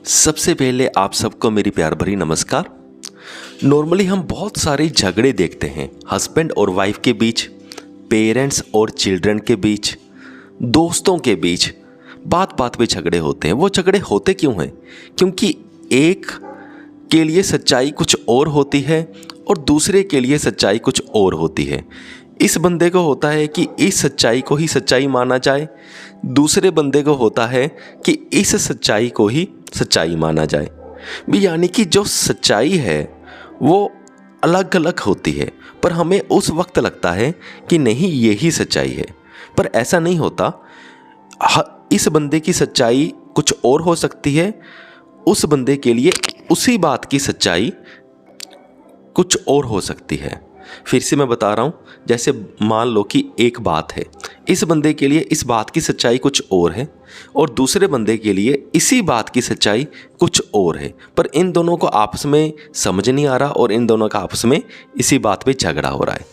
सबसे पहले आप सबको मेरी प्यार भरी नमस्कार। नॉर्मली हम बहुत सारे झगड़े देखते हैं, हस्बैंड और वाइफ के बीच, पेरेंट्स और चिल्ड्रन के बीच, दोस्तों के बीच। बात बात पे झगड़े होते हैं। वो झगड़े होते क्यों हैं? क्योंकि एक के लिए सच्चाई कुछ और होती है और दूसरे के लिए सच्चाई कुछ और होती है। इस बंदे को होता है कि इस सच्चाई को ही सच्चाई माना जाए, दूसरे बंदे को होता है कि इस सच्चाई को ही सच्चाई माना जाए। भी यानी कि जो सच्चाई है वो अलग अलग होती है, पर हमें उस वक्त लगता है कि नहीं यही सच्चाई है, पर ऐसा नहीं होता। इस बंदे की सच्चाई कुछ और हो सकती है, उस बंदे के लिए उसी बात की सच्चाई कुछ और हो सकती है। फिर से मैं बता रहा हूँ, जैसे मान लो कि एक बात है, इस बंदे के लिए इस बात की सच्चाई कुछ और है और दूसरे बंदे के लिए इसी बात की सच्चाई कुछ और है, पर इन दोनों को आपस में समझ नहीं आ रहा और इन दोनों का आपस में इसी बात पे झगड़ा हो रहा है।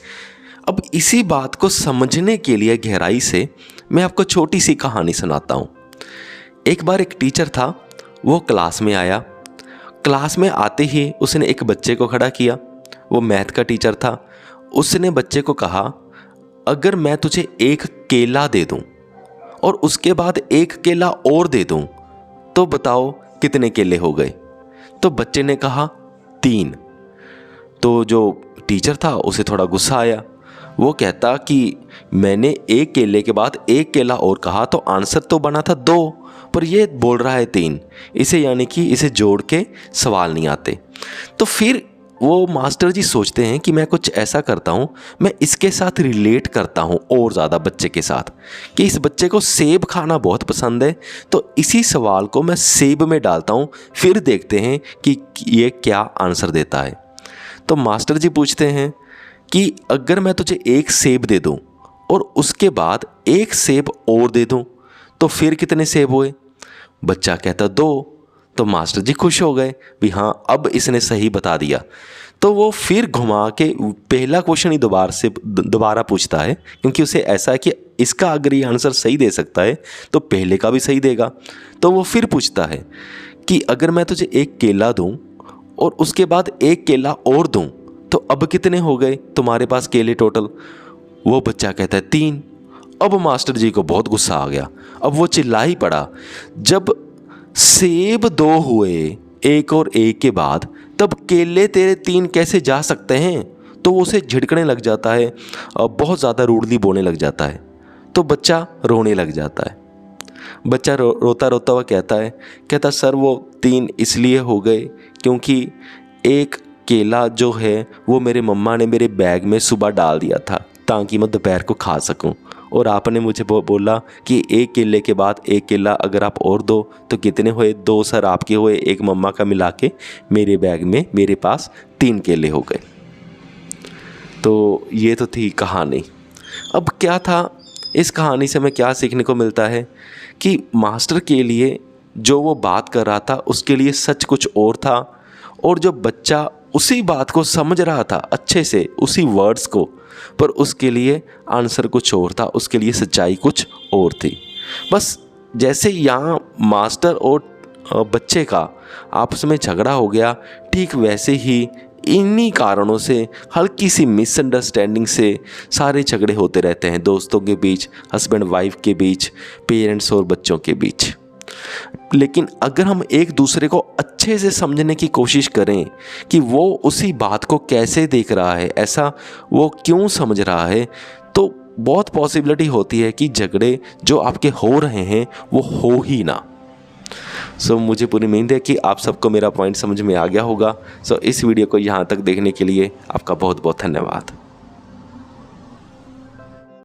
अब इसी बात को समझने के लिए गहराई से मैं आपको छोटी सी कहानी सुनाता हूँ। एक बार एक टीचर था, वो क्लास में आया। क्लास में आते ही उसने एक बच्चे को खड़ा किया। वो मैथ का टीचर था। उसने बच्चे को कहा, अगर मैं तुझे एक केला दे दूं और उसके बाद एक केला और दे दूं तो बताओ कितने केले हो गए? तो बच्चे ने कहा 3। तो जो टीचर था उसे थोड़ा गुस्सा आया। वो कहता कि मैंने एक केले के बाद एक केला और कहा तो आंसर तो बना था 2, पर ये बोल रहा है 3। इसे यानी कि इसे जोड़ के सवाल नहीं आते। तो फिर वो मास्टर जी सोचते हैं कि मैं कुछ ऐसा करता हूँ, मैं इसके साथ रिलेट करता हूँ और ज़्यादा बच्चे के साथ, कि इस बच्चे को सेब खाना बहुत पसंद है, तो इसी सवाल को मैं सेब में डालता हूँ, फिर देखते हैं कि ये क्या आंसर देता है। तो मास्टर जी पूछते हैं कि अगर मैं तुझे एक सेब दे दूँ और उसके बाद एक सेब और दे दूँ तो फिर कितने सेब हुए? बच्चा कहता 2। तो मास्टर जी खुश हो गए भी हाँ, अब इसने सही बता दिया। तो वो फिर घुमा के पहला क्वेश्चन ही दोबारा पूछता है, क्योंकि उसे ऐसा है कि इसका अगर ये आंसर सही दे सकता है तो पहले का भी सही देगा। तो वो फिर पूछता है कि अगर मैं तुझे एक केला दूं और उसके बाद एक केला और दूं तो अब कितने हो गए तुम्हारे पास केले टोटल? वो बच्चा कहता है 3। अब मास्टर जी को बहुत गुस्सा आ गया। अब वो चिल्ला ही पड़ा, जब सेब 2 हुए एक और एक के बाद, तब केले तेरे 3 कैसे जा सकते हैं? तो वो उसे झिड़कने लग जाता है, बहुत ज़्यादा रूडली बोलने लग जाता है। तो बच्चा रोने लग जाता है। बच्चा रोता रोता हुआ कहता सर वो 3 इसलिए हो गए क्योंकि एक केला जो है वो मेरे मम्मा ने मेरे बैग में सुबह डाल दिया था ताकि मैं दोपहर को खा सकूं, और आपने मुझे बोला कि एक केले के बाद एक केला अगर आप और दो तो कितने हुए? 2 सर आपके हुए, एक मम्मा का मिला के मेरे बैग में मेरे पास 3 केले हो गए। तो ये तो थी कहानी। अब क्या था इस कहानी से हमें क्या सीखने को मिलता है कि मास्टर के लिए जो वो बात कर रहा था उसके लिए सच कुछ और था, और जो बच्चा उसी बात को समझ रहा था अच्छे से, उसी वर्ड्स को, पर उसके लिए आंसर कुछ और था, उसके लिए सच्चाई कुछ और थी। बस जैसे यहाँ मास्टर और बच्चे का आपस में झगड़ा हो गया, ठीक वैसे ही इन्हीं कारणों से, हल्की सी मिसअंडरस्टैंडिंग से सारे झगड़े होते रहते हैं, दोस्तों के बीच, हस्बैंड वाइफ के बीच, पेरेंट्स और बच्चों के बीच। लेकिन अगर हम एक दूसरे को अच्छे से समझने की कोशिश करें कि वो उसी बात को कैसे देख रहा है, ऐसा वो क्यों समझ रहा है, तो बहुत पॉसिबिलिटी होती है कि झगड़े जो आपके हो रहे हैं वो हो ही ना। मुझे पूरी उम्मीद है कि आप सबको मेरा पॉइंट समझ में आ गया होगा। इस वीडियो को यहाँ तक देखने के लिए आपका बहुत बहुत धन्यवाद।